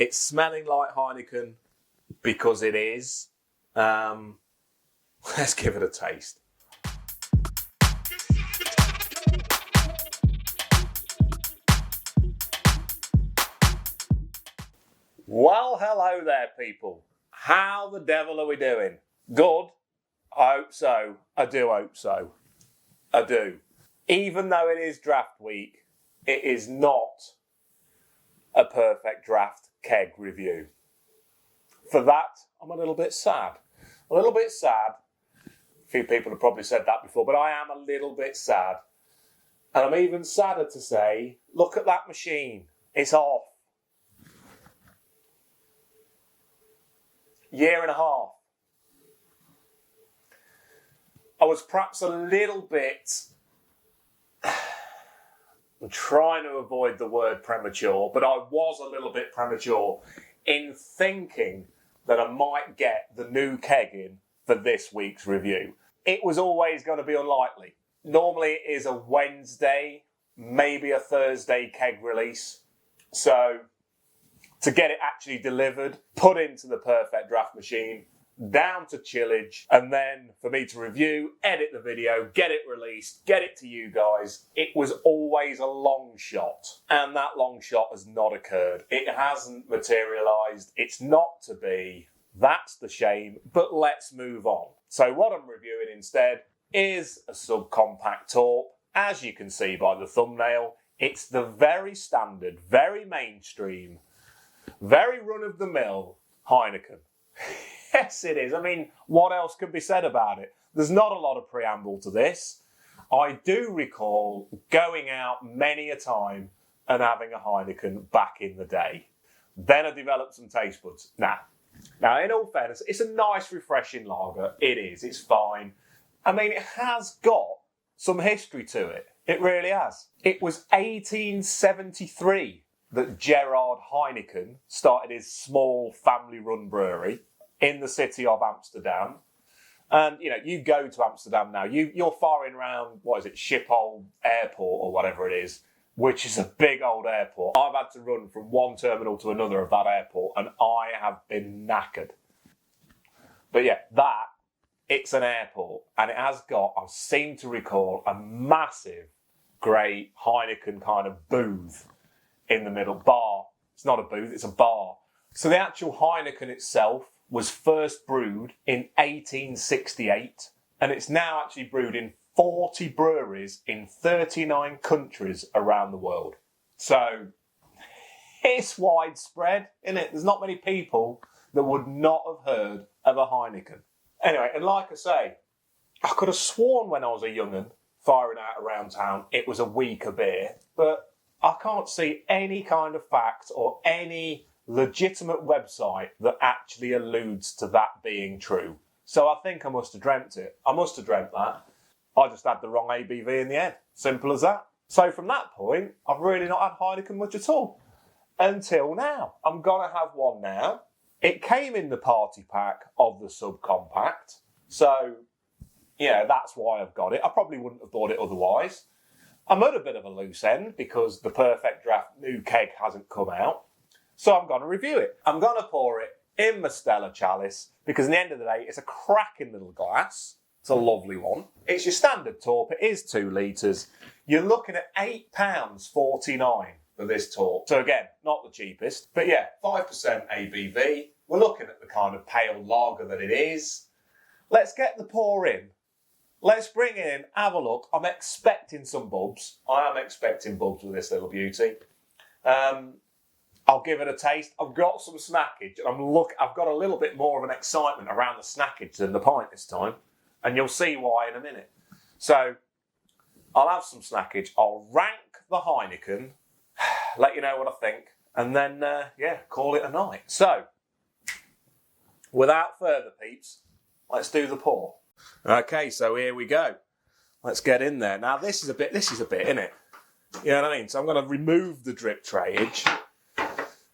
It's smelling like Heineken because it is. Let's give it a taste. Well, hello there, people. How the devil are we doing? Good? I hope so. I do hope so. I do. Even though it is draft week, it is not a perfect draft keg review. For that, I'm a little bit sad. A little bit sad. A few people have probably said that before, but I am a little bit sad. And I'm even sadder to say, look at that machine. It's off. Year and a half. I was perhaps a little bit, I'm trying to avoid the word premature, but I was a little bit premature in thinking that I might get the new keg in for this week's review. It was always going to be unlikely. Normally it is a Wednesday, maybe a Thursday keg release. So to get it actually delivered, put into the PerfectDraft machine, down to chillage, and then for me to review, edit the video, get it released, get it to you guys. It was always a long shot, and that long shot has not occurred. It hasn't materialised. It's not to be. That's the shame, but let's move on. So what I'm reviewing instead is a subcompact torp. As you can see by the thumbnail, it's the very standard, very mainstream, very run-of-the-mill Heineken. Yes, it is. I mean, what else can be said about it? There's not a lot of preamble to this. I do recall going out many a time and having a Heineken back in the day. Then I developed some taste buds. Now, in all fairness, it's a nice, refreshing lager. It is. It's fine. I mean, it has got some history to it. It really has. It was 1873 that Gerard Heineken started his small family-run brewery in the city of Amsterdam. And, you know, you go to Amsterdam now, you're firing around, Schiphol Airport or whatever it is, which is a big old airport. I've had to run from one terminal to another of that airport, and I have been knackered. But yeah, it's an airport, and it has got, I seem to recall, a massive, great Heineken kind of booth in the middle. Bar. It's not a booth, it's a bar. So the actual Heineken itself was first brewed in 1868, and it's now actually brewed in 40 breweries in 39 countries around the world. So it's widespread, isn't it? There's not many people that would not have heard of a Heineken. Anyway, and like I say, I could have sworn when I was a young'un, firing out around town, it was a weaker beer, but I can't see any kind of fact or any legitimate website that actually alludes to that being true. So I think I must have dreamt it. I must have dreamt that. I just had the wrong ABV in the end. Simple as that. So from that point, I've really not had Heineken much at all. Until now. I'm going to have one now. It came in the party pack of the subcompact. So, yeah, that's why I've got it. I probably wouldn't have bought it otherwise. I'm at a bit of a loose end because the PerfectDraft new keg hasn't come out. So I'm going to review it. I'm going to pour it in my Stella chalice because at the end of the day, it's a cracking little glass. It's a lovely one. It's your standard torp. It is 2 litres. You're looking at £8.49 for this torp. So again, not the cheapest. But yeah, 5% ABV. We're looking at the kind of pale lager that it is. Let's get the pour in. Let's bring it in, have a look. I'm expecting some bubs. I am expecting bubs with this little beauty. I'll give it a taste. I've got some snackage. I've got a little bit more of an excitement around the snackage than the pint this time. And you'll see why in a minute. So, I'll have some snackage. I'll rank the Heineken. Let you know what I think. And then, call it a night. So, without further peeps, let's do the pour. Okay, so here we go. Let's get in there. Now, this is a bit, isn't it? You know what I mean? So I'm going to remove the drip trayage.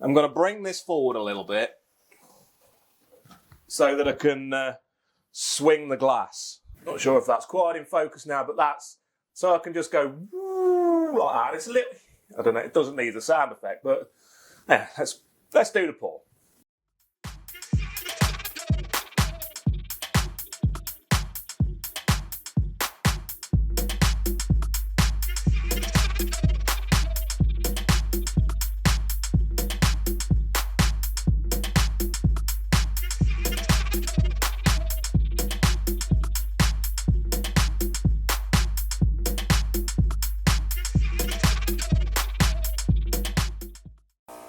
I'm going to bring this forward a little bit so that I can swing the glass. Not sure if that's quite in focus now, but that's so I can just go like that. It's a little, I don't know, it doesn't need the sound effect, but yeah, let's Let's do the pour.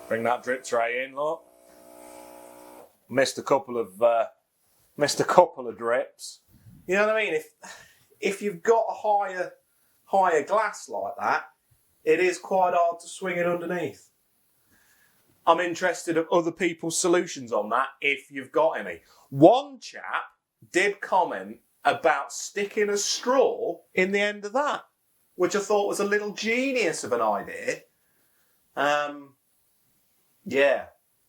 Bring that drip tray in, look. Missed a couple of drips. You know what I mean? If you've got a higher glass like that, it is quite hard to swing it underneath. I'm interested in other people's solutions on that, if you've got any. One chap did comment about sticking a straw in the end of that, which I thought was a little genius of an idea. Yeah,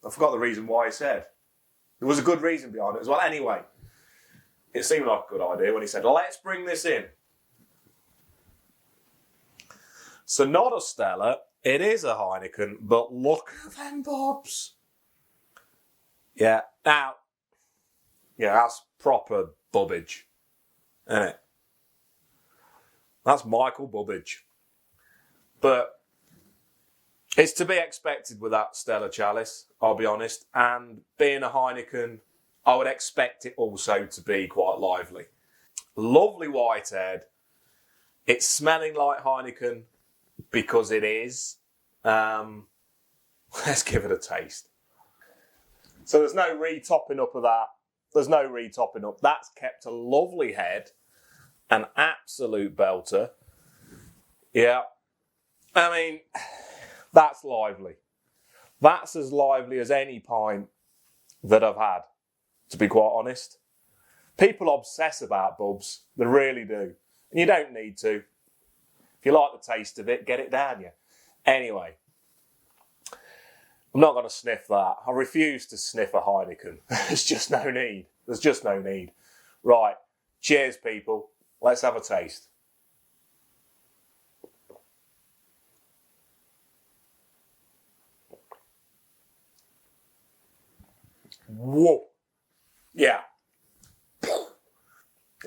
I forgot the reason why he said. There was a good reason behind it as well. Anyway, it seemed like a good idea when he said, let's bring this in. So not a Stella, it is a Heineken, but look at them bobs. Yeah, now, yeah, that's proper Bubbage, isn't it? That's Michael Bubbage. But it's to be expected with that Stella chalice, I'll be honest. And being a Heineken, I would expect it also to be quite lively. Lovely white head. It's smelling like Heineken because it is. Let's give it a taste. So there's no re-topping up of that. There's no re-topping up. That's kept a lovely head. An absolute belter. Yeah. I mean, that's lively. That's as lively as any pint that I've had, to be quite honest. People obsess about bubs. They really do. And you don't need to. If you like the taste of it, get it down you. Anyway, I'm not going to sniff that. I refuse to sniff a Heineken. There's just no need. There's just no need. Right. Cheers, people. Let's have a taste. Whoa. Yeah.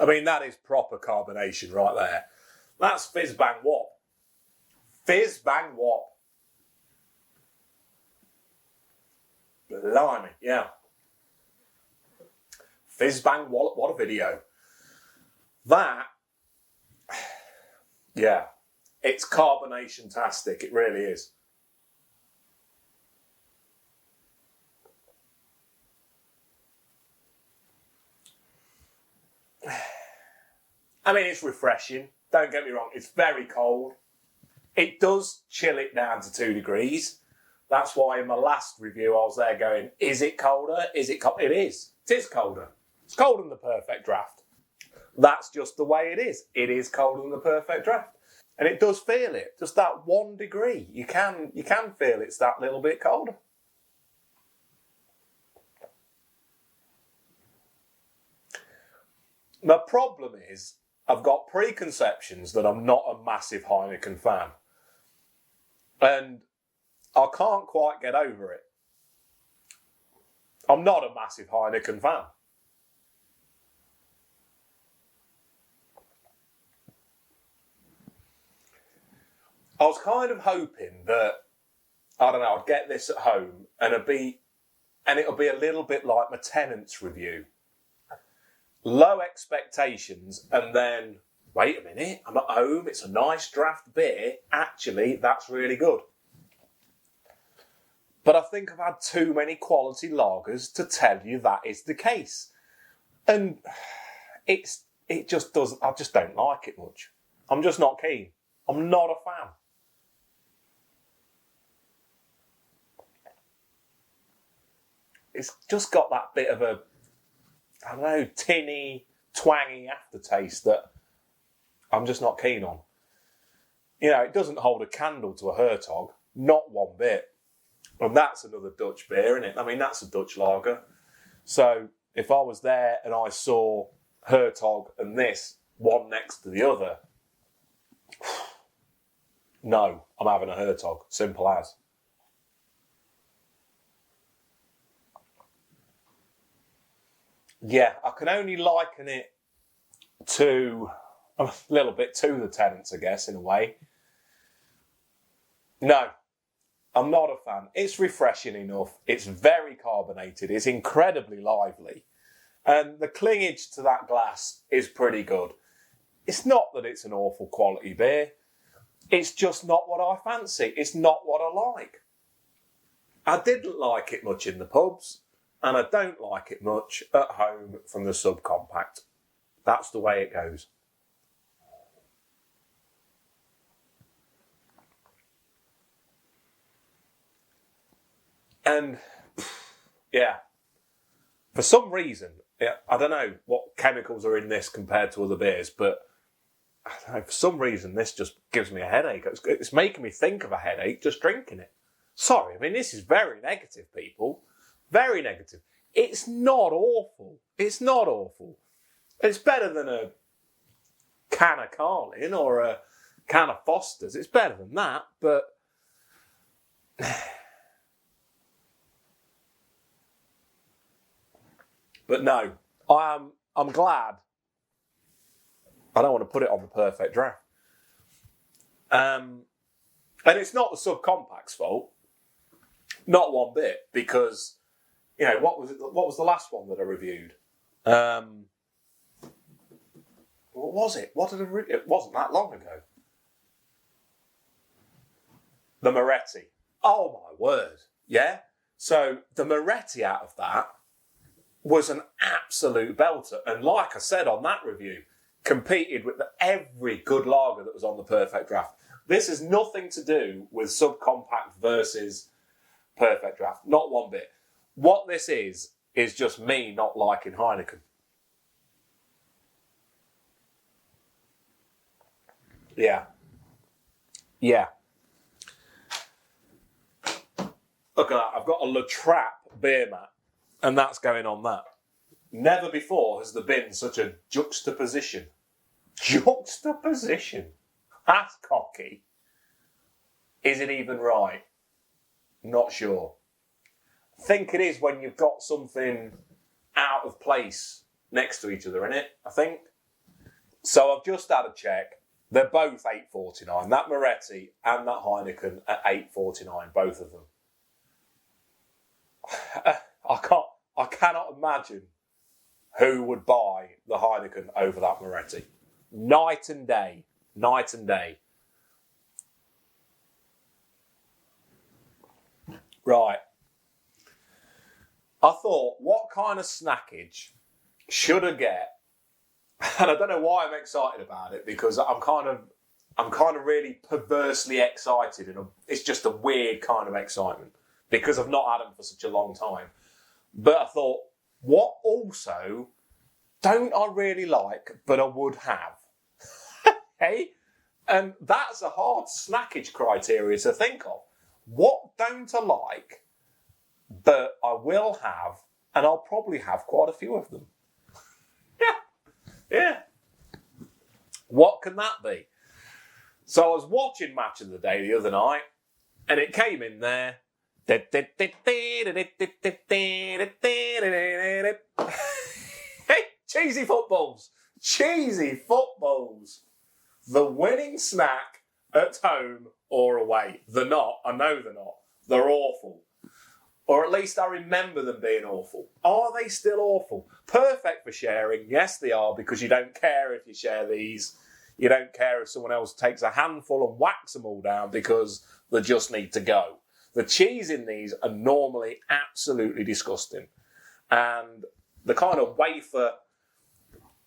I mean, that is proper carbonation right there. That's fizz bang wop. Fizz bang wop. Blimey, yeah. Fizz bang wallop, what a video. That, yeah, it's carbonation-tastic, it really is. I mean, it's refreshing. Don't get me wrong. It's very cold. It does chill it down to 2 degrees. That's why in my last review I was there going, is it colder? Is it cold? It is. It is colder. It's colder than the Perfect Draft. That's just the way it is. It is colder than the Perfect Draft. And it does feel it. Just that 1 degree. You can feel it's that little bit colder. My problem is, I've got preconceptions that I'm not a massive Heineken fan. And I can't quite get over it. I'm not a massive Heineken fan. I was kind of hoping that, I don't know, I'd get this at home and it'll be a little bit like my Tenants review. Low expectations, and then, wait a minute, I'm at home, it's a nice draft beer. Actually, that's really good. But I think I've had too many quality lagers to tell you that is the case. And I just don't like it much. I'm just not keen. I'm not a fan. It's just got that bit of a, I don't know, tinny, twangy aftertaste that I'm just not keen on. You know, it doesn't hold a candle to a Hertog, not one bit. And that's another Dutch beer, isn't it? I mean, that's a Dutch lager. So if I was there and I saw Hertog and this, one next to the other, no, I'm having a Hertog, simple as. Yeah, I can only liken it to a little bit to the Tenants, I guess, in a way. No, I'm not a fan. It's refreshing enough. It's very carbonated. It's incredibly lively. And the clingage to that glass is pretty good. It's not that it's an awful quality beer. It's just not what I fancy. It's not what I like. I didn't like it much in the pubs, and I don't like it much at home from the subcompact. That's the way it goes. And, yeah, for some reason, I don't know what chemicals are in this compared to other beers, but I don't know, for some reason this just gives me a headache. It's making me think of a headache just drinking it. Sorry, I mean, this is very negative, people. Very negative. It's not awful. It's not awful. It's better than a can of Carlin or a can of Foster's. It's better than that, but but no, I'm glad. I don't want to put it on the Perfect Draft. And it's not the subcompact's fault. Not one bit, because, you know, what was the last one that I reviewed? What was it? It wasn't that long ago. The Moretti. Oh my word. Yeah? So the Moretti out of that was an absolute belter. And like I said on that review, competed with every good lager that was on the Perfect Draft. This has nothing to do with subcompact versus Perfect Draft. Not one bit. What this is just me not liking Heineken. Yeah. Yeah. Look at that. I've got a La Trappe beer mat, and that's going on that. Never before has there been such a juxtaposition. Juxtaposition? That's cocky. Is it even right? Not sure. I think it is when you've got something out of place next to each other, innit? I think. So I've just had a check. They're both $8.49. That Moretti and that Heineken at $8.49, both of them. I cannot imagine who would buy the Heineken over that Moretti. Night and day. Night and day. Right. I thought, what kind of snackage should I get? And I don't know why I'm excited about it, because I'm kind of really perversely excited, and it's just a weird kind of excitement because I've not had them for such a long time. But I thought, what also don't I really like, but I would have? Hey? And that's a hard snackage criteria to think of. What don't I like, but I will have, and I'll probably have quite a few of them? Yeah. What can that be? So I was watching Match of the Day the other night, and it came in there. Hey, cheesy footballs. Cheesy footballs. The winning snack at home or away. They're not. I know they're not. They're awful. Or at least I remember them being awful. Are they still awful? Perfect for sharing. Yes, they are, because you don't care if you share these. You don't care if someone else takes a handful and whacks them all down because they just need to go. The cheese in these are normally absolutely disgusting. And the kind of wafer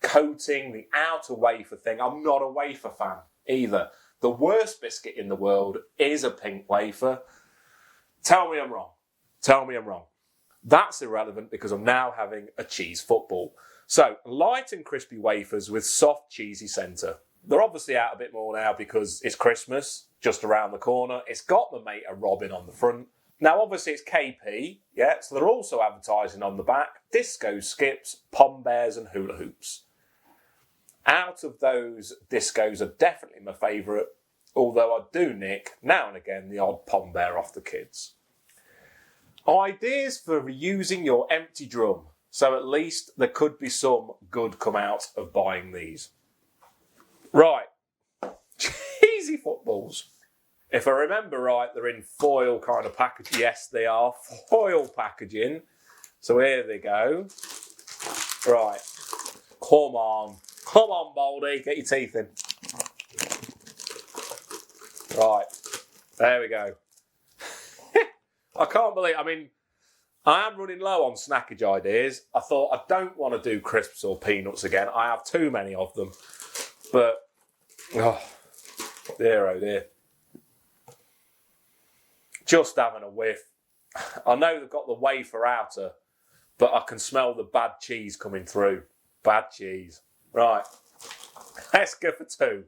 coating, the outer wafer thing, I'm not a wafer fan either. The worst biscuit in the world is a pink wafer. Tell me I'm wrong. Tell me I'm wrong. That's irrelevant because I'm now having a cheese football. So, light and crispy wafers with soft cheesy centre. They're obviously out a bit more now because it's Christmas, just around the corner. It's got the mate of Robin on the front. Now, obviously, it's KP, yeah, so they're also advertising on the back disco skips, pom bears and hula hoops. Out of those, discos are definitely my favourite, although I do nick, now and again, the odd pom bear off the kids. Ideas for reusing your empty drum. So at least there could be some good come out of buying these. Right. Cheesy footballs. If I remember right, they're in foil kind of packaging. Yes, they are foil packaging. So here they go. Right. Come on. Come on, Baldy. Get your teeth in. Right. There we go. I can't believe... I am running low on snackage ideas. I thought I don't want to do crisps or peanuts again. I have too many of them. But, oh dear. Just having a whiff. I know they've got the wafer outer, but I can smell the bad cheese coming through. Bad cheese. Right. Let's go for two.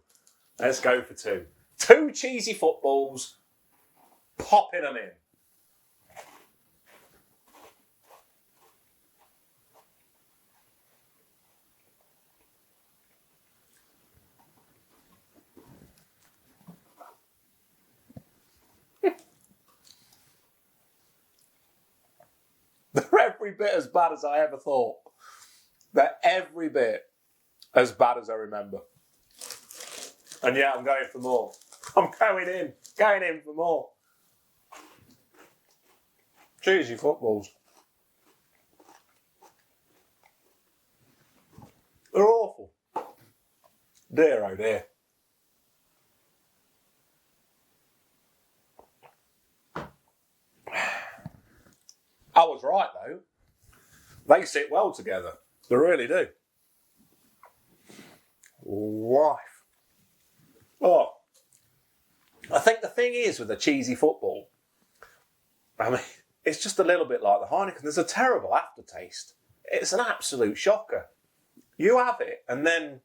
Let's go for two. Two cheesy footballs. Popping them in. They're every bit as bad as I ever thought. They're every bit as bad as I remember. And yeah, I'm going for more. I'm going in for more. Cheesy footballs. They're awful. Dear, oh dear. I was right, though. They sit well together. They really do. Life. Oh. I think the thing is with a cheesy football, it's just a little bit like the Heineken. There's a terrible aftertaste. It's an absolute shocker. You have it and then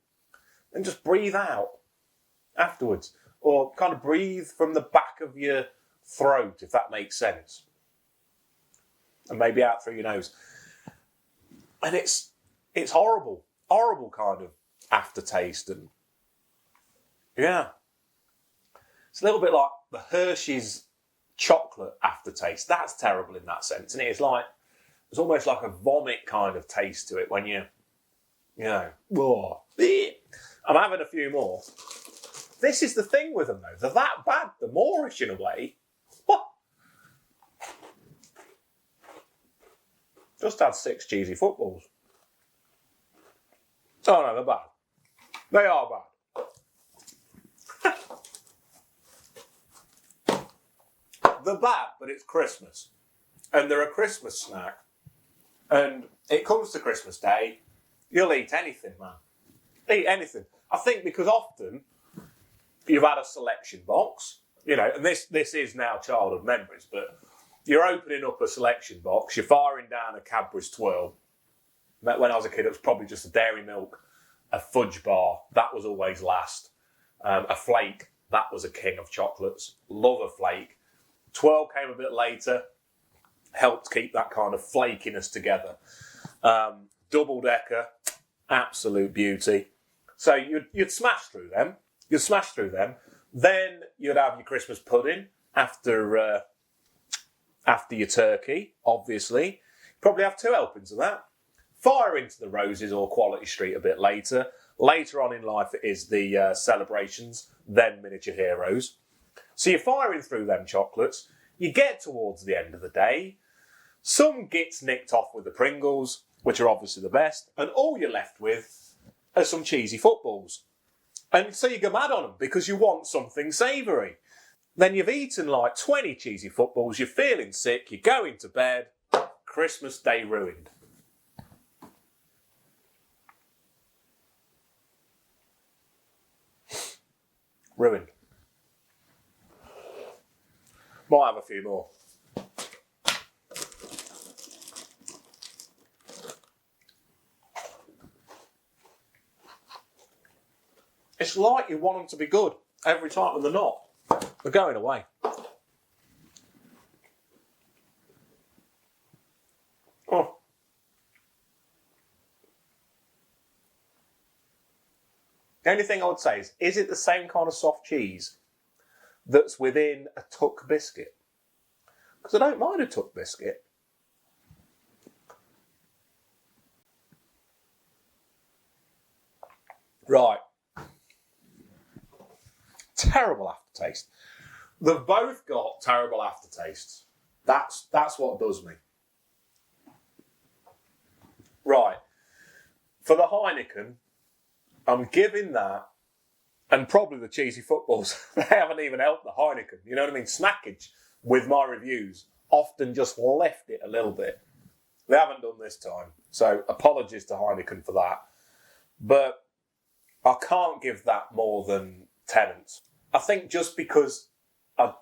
just breathe out afterwards. Or kind of breathe from the back of your throat, if that makes sense. And maybe out through your nose. And it's horrible. Horrible kind of aftertaste. And yeah. It's a little bit like the Hershey's chocolate aftertaste. That's terrible in that sense. And it's almost like a vomit kind of taste to it when whoa. I'm having a few more. This is the thing with them though. They're that bad. They're Moorish in a way. What? Just had 6 cheesy footballs. Oh no, they're bad. They are bad. They're bad, but it's Christmas. And they're a Christmas snack. And it comes to Christmas Day, you'll eat anything, man. Eat anything. I think because often you've had a selection box, and this is now childhood memories, but you're opening up a selection box, you're firing down a Cadbury's Twirl. When I was a kid, it was probably just a Dairy Milk, a fudge bar, that was always last. A flake, that was a king of chocolates. Love a flake. Twirl came a bit later, helped keep that kind of flakiness together. Double decker, absolute beauty. So you'd smash through them. Then you'd have your Christmas pudding after your turkey, obviously. Probably have 2 helpings of that. Fire into the Roses or Quality Street a bit later. Later on in life it is the celebrations, then Miniature Heroes. So you're firing through them chocolates. You get towards the end of the day. Some gets nicked off with the Pringles, which are obviously the best. And all you're left with are some cheesy footballs. And so you go mad on them because you want something savoury. Then you've eaten like 20 cheesy footballs, you're feeling sick, you're going to bed, Christmas Day ruined. Ruined. Might have a few more. It's like you want them to be good every time and they're not. They're going away. Oh. The only thing I would say is it the same kind of soft cheese that's within a tuck biscuit? Because I don't mind a tuck biscuit. Right. Terrible aftertaste. They've both got terrible aftertastes. That's what does me. Right. For the Heineken, I'm giving that, and probably the cheesy footballs, they haven't even helped the Heineken. You know what I mean? Snackage with my reviews often just left it a little bit. They haven't done this time. So apologies to Heineken for that. But I can't give that more than tenants. I think just because I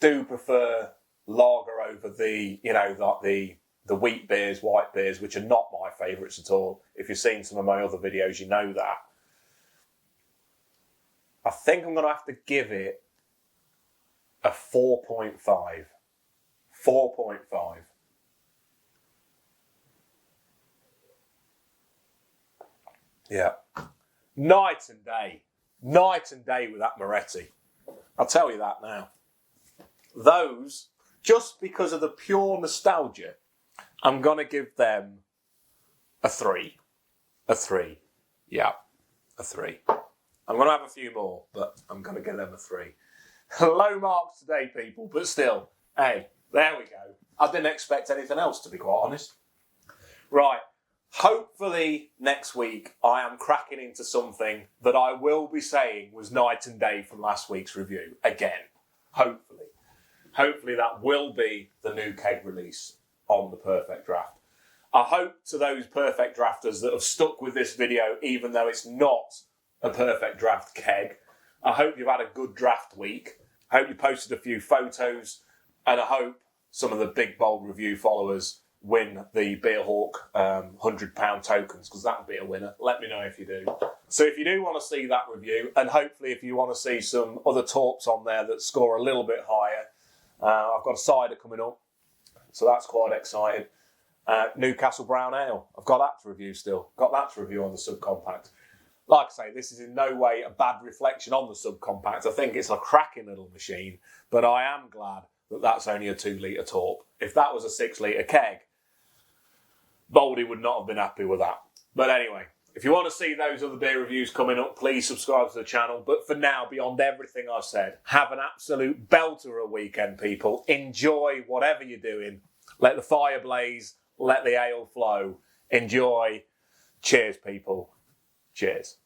do prefer lager over the, like the wheat beers, white beers, which are not my favourites at all. If you've seen some of my other videos, you know that. I think I'm going to have to give it a 4.5. 4.5. Yeah. Night and day. Night and day with that Moretti. I'll tell you that now. Those, just because of the pure nostalgia, I'm going to give them a 3. A 3. Yeah, a 3. I'm going to have a few more, but I'm going to give them a 3. Low marks today, people, but still, hey, there we go. I didn't expect anything else, to be quite honest. Right. Hopefully next week I am cracking into something that I will be saying was night and day from last week's review. Again, hopefully. Hopefully that will be the new keg release on the Perfect Draft. I hope to those Perfect Drafters that have stuck with this video, even though it's not a Perfect Draft keg, I hope you've had a good draft week. I hope you posted a few photos, and I hope some of the big bold review followers win the Beer Hawk £100 tokens, because that would be a winner. Let me know if you do. So if you do want to see that review, and hopefully if you want to see some other torps on there that score a little bit higher, I've got a cider coming up, so that's quite exciting. Newcastle Brown Ale, I've got that to review still. Got that to review on the subcompact. Like I say, this is in no way a bad reflection on the subcompact. I think it's a cracking little machine, but I am glad that that's only a 2 litre torp. If that was a 6 litre keg, Baldy would not have been happy with that. But anyway, if you want to see those other beer reviews coming up, please subscribe to the channel. But for now, beyond everything I've said, have an absolute belter of a weekend, people. Enjoy whatever you're doing. Let the fire blaze. Let the ale flow. Enjoy. Cheers, people. Cheers.